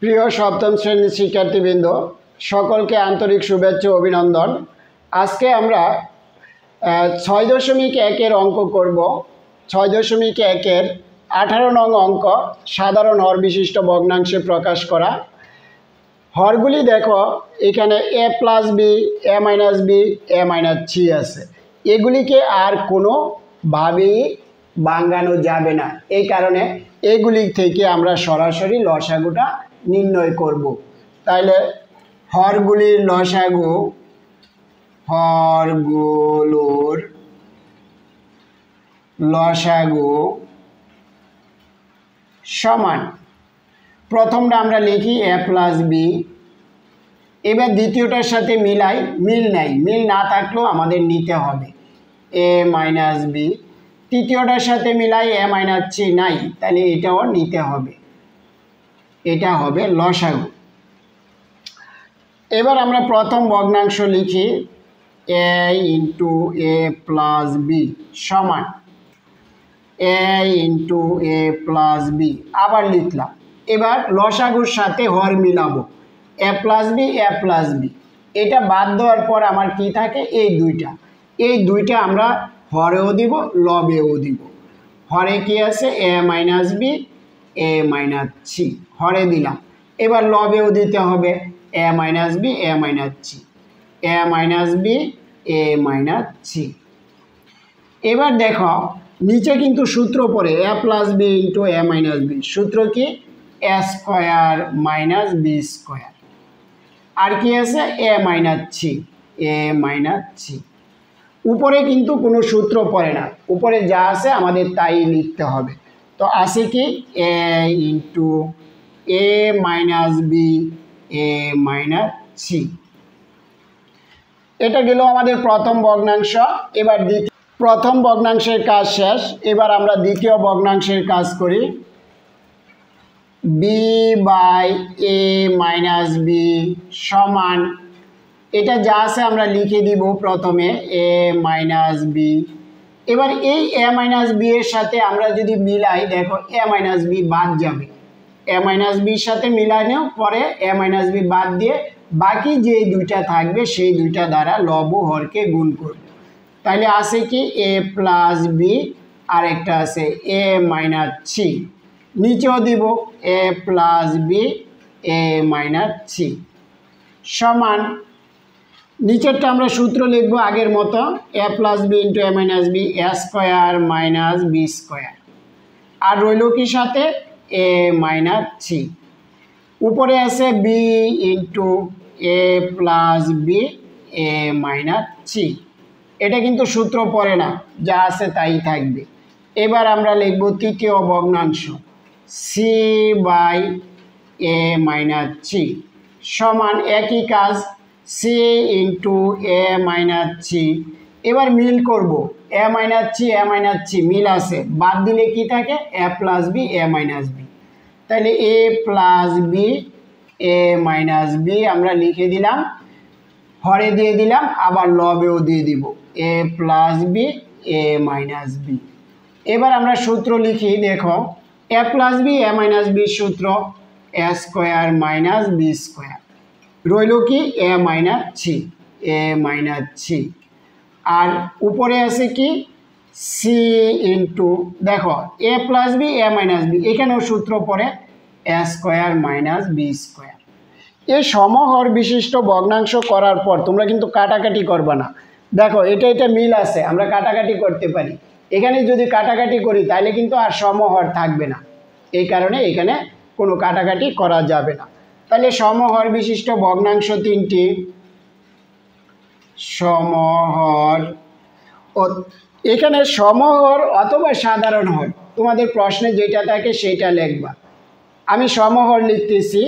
প্রিয় সপ্তম শ্রেণীর শিক্ষার্থীবৃন্দ, সকলকে আন্তরিক শুভেচ্ছা ও অভিনন্দন। আজকে আমরা 6.1-এর অঙ্ক করব। 6.1-এর 18 নং অঙ্ক, সাধারণ হর বিশিষ্ট ভগ্নাংশে প্রকাশ করা। হরগুলি দেখো, এখানে a plus B, a minus B, a minus c আছে। এগুলিকে আর কোনোভাবেই ভাঙানো যাবে না, এই কারণে এগুলি থেকে আমরা সরাসরি লসাগুটা নির্ণয় করব। তাহলে হরগুলির লসাগু, হরগুলোর লসাগু সমান, প্রথমটা আমরা লিখি a প্লাস বি। এবার দ্বিতীয়টার সাথে মিলাই, মিল নাই, মিল না থাকলেও আমাদের নিতে হবে a মাইনাস বি। তৃতীয়টার সাথে মিলাই a মাইনাস সি নাই, তাহলে এটাও নিতে হবে, এটা হবে লসাগু। এবার আমরা প্রথম ভগ্নাংশ লিখি a into a plus b সমান a into a plus b, আবার লিখলাম। এবার লসাগুর সাথে হর মিলাবো, a plus B, a plus b. এটা বাদ দেওয়ার পর আমার কি থাকে, এই দুইটা আমরা হরেও দিব, লবেও দিব। হরে কি আছে, a minus B, a minus C, হরে দিলাম। এবার লবেও দিতে হবে a minus B, a minus C, a minus B, a minus C. এবার দেখো নিচে কিন্তু সূত্র পড়ে a plus B into a minus B. সূত্র কি, a square minus B square. আর কি আছে, a minus C, a minus C. উপরে কিন্তু কোনো সূত্র পড়ে না, উপরে যা আছে আমাদের তাই লিখতে হবে। তো আছে কি, a into a minus B, a minus C. এটা গেল আমাদের প্রথম ভগ্নাংশ। এবার প্রথম ভগ্নাংশের কাজ শেষ। এবার আমরা দ্বিতীয় ভগ্নাংশের কাজ করি। B by a minus b সমান, এটা যা আছে আমরা লিখে দিব প্রথমে a মাইনাস বি। এবার এই a মাইনাস বি এর সাথে আমরা যদি মিলাই, দেখো a মাইনাস বি বাদ যাবে, a মাইনাস বির সাথে মিলানো পরে a মাইনাস বি বাদ দিয়ে বাকি যে দুইটা থাকবে সেই দুইটা দ্বারা লব ও হরকে গুণ করব। তাহলে আছে কি, a প্লাস বি, আর একটা আছে a মাইনাস সি। নিচেও দিব a plus B, a minus C সমান, নিচেরটা আমরা সূত্র লিখব আগের মতো, a plus B into a minus B, a square minus B square. আর রইল কি সাথে, a মাইনাস সি। উপরে আছে B into a plus B, a minus C. এটা কিন্তু সূত্র পড়ে না, যা আছে তাই থাকবে। এবার আমরা লিখব তৃতীয় ভগ্নাংশ, C by a minus C সমান একই কাজ, C into a minus C. এবার মিল করব, a minus C, a minus C মিল আছে, বাদ দিলে কি থাকে, a plus B, a minus B. তাহলে a plus B, a minus B আমরা লিখে দিলাম, হরে দিয়ে দিলাম, আবার লবেও দিয়ে দিব a plus B, a minus B. এবার আমরা সূত্র লিখি, দেখো a plus B, a minus B সূত্র a square minus B square. রইল কি, a minus C, a minus C. আর উপরে আছে কি, সি ইন্টু, দেখো a plus B, a minus B, এখানেও সূত্র পড়ে a square minus B square. এই সমহর বিশিষ্ট ভগ্নাংশ করার পর তোমরা কিন্তু কাটাকাটি করবে না। দেখো এটা মিল আছে, আমরা কাটাকাটি করতে পারি। এখানে যদি কাটাকাটি করি তাহলে কিন্তু আর সমহর থাকবে না, এই কারণে এখানে কোনো কাটাকাটি করা যাবে না। তাহলে সমহর বিশিষ্ট ভগ্নাংশ তিনটি, সমহর, এখানে সমহর অথবা সাধারণ হর, তোমাদের প্রশ্নে যেটা থাকে সেইটা লিখবা। আমি সমহর লিখতেছি,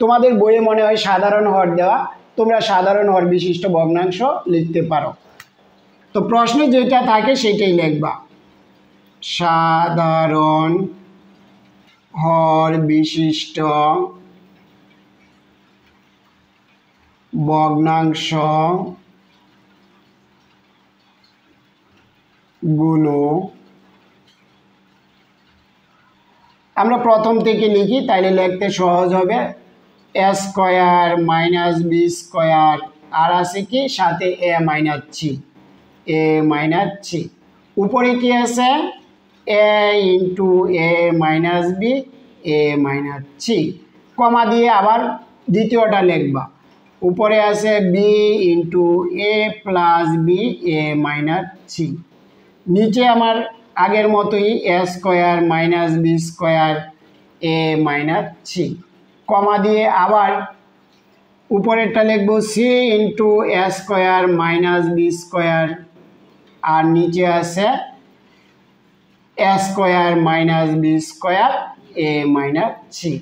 তোমাদের বইয়ে মনে হয় সাধারণ হর দেওয়া, তোমরা সাধারণ হর বিশিষ্ট ভগ্নাংশ লিখতে পারো। তো প্রশ্নে যেটা থাকে সেটাই লিখবা, সাধারণ হর বিশিষ্ট ভগ্নাংশ গুলো আমরা প্রথম থেকে লিখি, তাইলে লিখতে সহজ হবে। এ স্কোয়ার মাইনাস বি স্কোয়ার আর আছে কি সাথে এ মাইনাস সি উপরে কি আছে এ into A minus B A minus c comma দিয়ে আবার দ্বিতীয়টা লিখবা উপরে আছে B into A plus B A minus C নিচে আমার আগের মতোই এ স্কোয়ার মাইনাস বি স্কোয়ার এ মাইনাস সি কমা দিয়ে আবার উপরেরটা লিখব সি ইন্টু এ স্কোয়ার মাইনাস বি স্কোয়ার আর নিচে আছে এ স্কোয়ার মাইনাস বি স্কোয়ার এ মাইনাস সি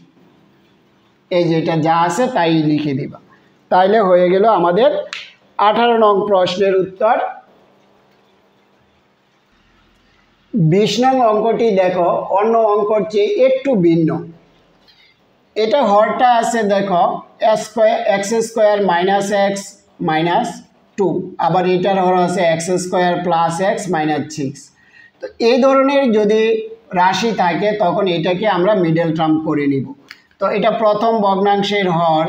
এই যেটা যা আছে তাই লিখে দিবা তাইলে হয়ে গেল আমাদের 18 নং প্রশ্নের উত্তর 20 নং অঙ্কটি দেখো অন্য অঙ্কর চেয়ে একটু ভিন্ন এটা হরটা আছে দেখো x square minus X minus 2 আবার এটার হর আছে x square plus x minus 6 তো এই ধরনের যদি রাশি থাকে তখন এটাকে আমরা মিডল টার্ম করে নিব তো এটা প্রথম ভগ্নাংশের হর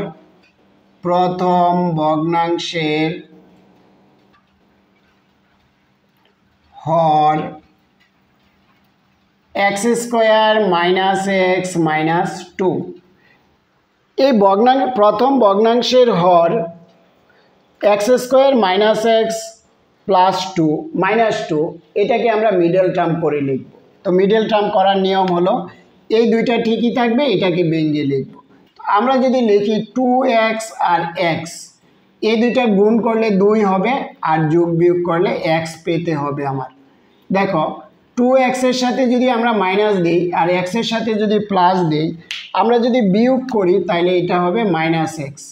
X square minus X minus 2 এই প্রথম ভগ্নাংশের হর X square minus X plus 2 minus 2 এটাকে আমরা মিডল টার্ম করে লিখব তো মিডল টার্ম করার নিয়ম হলো এই দুইটা ঠিকই থাকবে এটাকে ভেঙে লিখব আমরা যদি লিখি 2x আর x এই দুইটা গুণ করলে 2 হবে আর যোগ বিয়োগ করলে x পেতে হবে আমার দেখো 2x এর সাথে যদি আমরা মাইনাস দিই আর x এর সাথে যদি প্লাস দিই আমরা যদি বিয়োগ করি তাহলে এটা হবে মাইনাস এক্স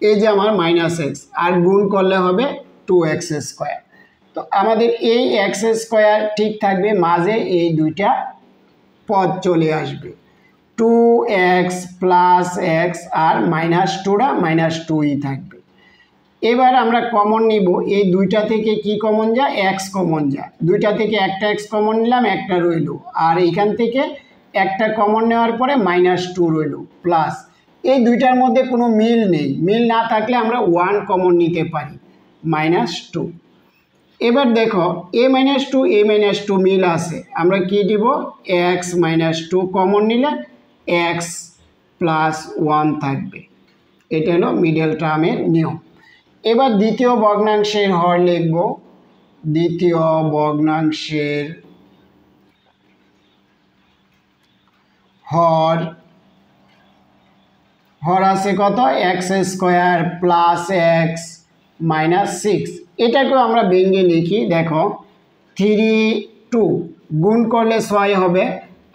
এই যে আমার মাইনাস এক্স আর গুণ করলে হবে 2x স্কোয়ার তো আমাদের এই এক্স স্কোয়ার ঠিক থাকবে মাঝে এই দুইটা পদ চলে আসবে 2x প্লাস এক্স আর মাইনাস 2টা মাইনাস 2ই থাকবে এবার আমরা কমন নিব এই দুইটা থেকে কি কমন যায় x কমন যায় দুইটা থেকে একটা x কমন নিলাম একটা রইল আর এখান থেকে একটা কমন নেওয়ার পরে মাইনাস 2 রইল প্লাস এই দুইটার মধ্যে কোনো মিল নেই মিল না থাকলে আমরা 1 কমন নিতে পারি মাইনাস 2 এবার দেখো a মাইনাস 2 মিল আছে আমরা কি দিব x মাইনাস 2 কমন নিলে x প্লাস 1 থাকবে এটা হলো মিডল টার্মের নিয়ম এবার দ্বিতীয় ভগ্নাংশের হর লিখব দ্বিতীয় ভগ্নাংশের হর আছে কত x square plus x minus 6 এটাকেও আমরা ভেঙে লিখি দেখো 3 2 গুণ করলে 6 হবে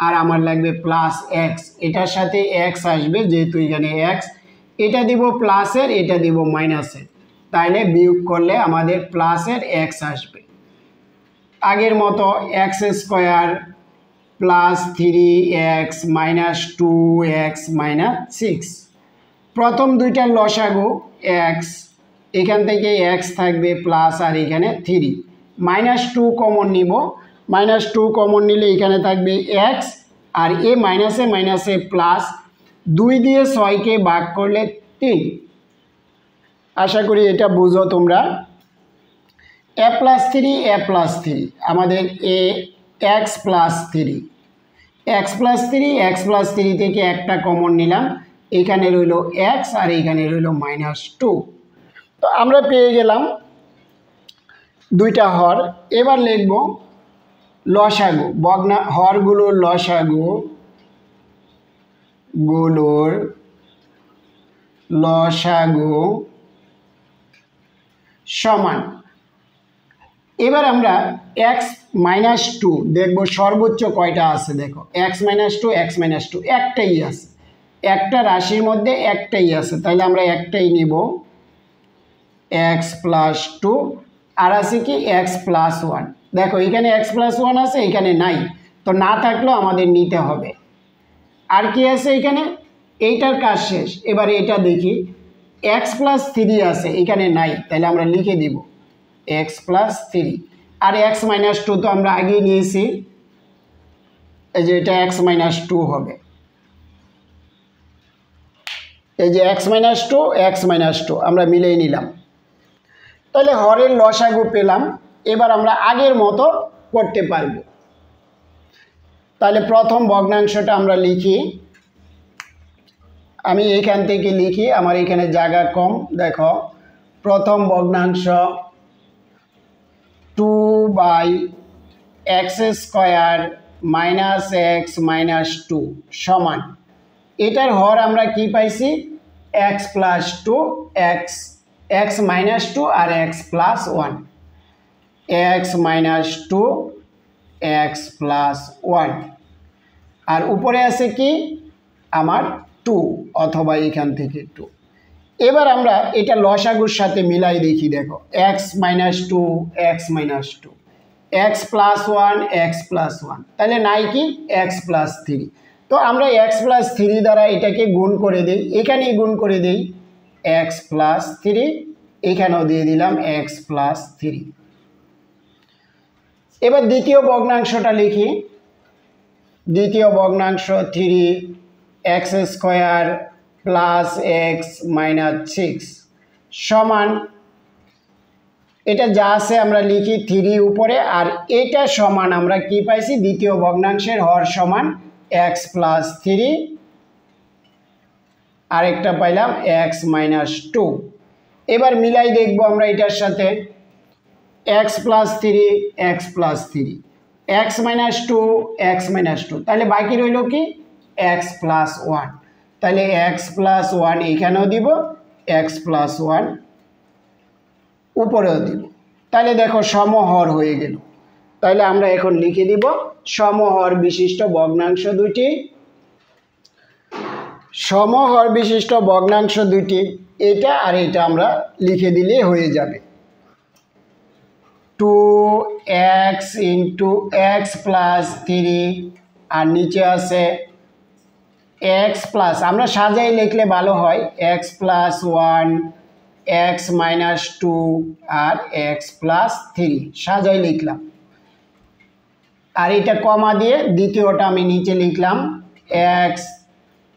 আর আমার লাগবে প্লাস এক্স এটার সাথে এক্স আসবে যেহেতু এখানে এক্স এটা দিব প্লাসের এটা দিব মাইনাসের তাইলে বিয়োগ করলে আমাদের প্লাসের এক্স আসবে আগের মতো x square plus 3x minus 2x minus 6 প্রথম দুইটার লসাগু x এখান থেকে x থাকবে প্লাস আর এখানে 3 মাইনাস 2 কমন নিব মাইনাস 2 কমন নিলে এখানে থাকবে x আর এ মাইনাসে মাইনাসে প্লাস 2 দিয়ে 6কে ভাগ করলে 3 আশা করি এটা বুঝো তোমরা a প্লাস 3 আমাদের x প্লাস 3 থেকে একটা কমন নিলাম এখানে রইল x আর এখানে রইল মাইনাস 2 তো আমরা পেয়ে গেলাম দুইটা হর এবার লিখব লসাগু হরগুলোর লসাগু সমান এবার আমরা x মাইনাস 2 দেখব সর্বোচ্চ কয়টা আছে দেখো x মাইনাস 2 একটাই আছে একটা রাশির মধ্যে একটাই আছে তাহলে আমরা একটাই নিব x প্লাস 2 আর আছে কি x প্লাস 1 দেখো এখানে x প্লাস 1 আছে এখানে নাই তো না থাকলেও আমাদের নিতে হবে আর কি আছে এখানে এইটার কাজ শেষ এবার এটা দেখি x প্লাস 3 আছে এখানে নাই তাহলে আমরা লিখে দিব x প্লাস 3 আর x মাইনাস 2 তো আমরা আগেই নিয়েছি এই যে এটা x মাইনাস 2 হবে এই যে x-2 আমরা মিলিয়ে নিলাম। তাহলে হরের লসাগু পেলাম। এবার আমরা আগের মতো করতে পারবো। তাহলে প্রথম ভগ্নাংশটা আমরা লিখি। আমি এইখান থেকে লিখি, আমার এখানে জায়গা কম। দেখো, প্রথম ভগ্নাংশ 2/x² - x - 2 সমান, এটার হর আমরা কি পাইছি, x + 2, x - 2 আর x + 1, x - 2 x + 1, আর উপরে আছে কি আমার 2 অথবা এখান থেকে 2। এবার আমরা এটা লসাগুর সাথে মিলাই দেখি। দেখো, x - 2 x - 2, x + 1 x + 1, তাহলে নাই কি x + 3। তো আমরা x + 3 দ্বারা এটাকে গুণ করে দিই, এখানেই গুণ করে দিই x + 3, এখানেও দিয়ে দিলাম x + 3। এবার দ্বিতীয় ভগ্নাংশটা লিখি। দ্বিতীয় ভগ্নাংশ 3x² + x - 6 সমান, এটা যা আছে আমরা লিখি 3 উপরে, আর এটা সমান আমরা কি পাইছি, দ্বিতীয় ভগ্নাংশের হর সমান x + 3, আরেকটা পাইলাম x - 2। এবার মিলাই দেখব আমরা এটার সাথে x + 3 x + 3, x - 2 x - 2, তাহলে বাকি রইল কি x + 1। তাহলে x + 1 এখানেও দিব, x + 1 উপরেও দিব। তাহলে দেখো সমহর হয়ে গেল। তাহলে আমরা এখন লিখে দিব সমহর বিশিষ্ট ভগ্নাংশ দুটি। সমহর বিশিষ্ট ভগ্নাংশ দুটি, এটা আর এটা আমরা লিখে দিলে হয়ে যাবে। 2x × x + 3, আর নিচে আছে x প্লাস, আমরা সাজাই লিখলে ভালো হয়, x + 1 x - 2 আর x + 3 সাজাই লিখলাম। আর এটা কমা দিয়ে দ্বিতীয়টা আমি নিচে লিখলাম x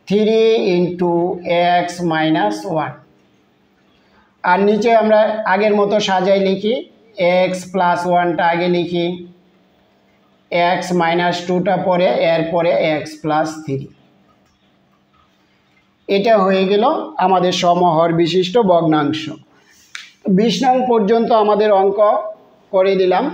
3 × x - 1, আর নিচে আমরা আগের মতো সাজাই লিখি, x + 1টা আগে লিখি, x - 2টা পরে, এরপরে x + 3। এটা হয়ে গেল আমাদের সমহর বিশিষ্ট ভগ্নাংশ। 20 নং পর্যন্ত আমাদের অঙ্ক করে দিলাম।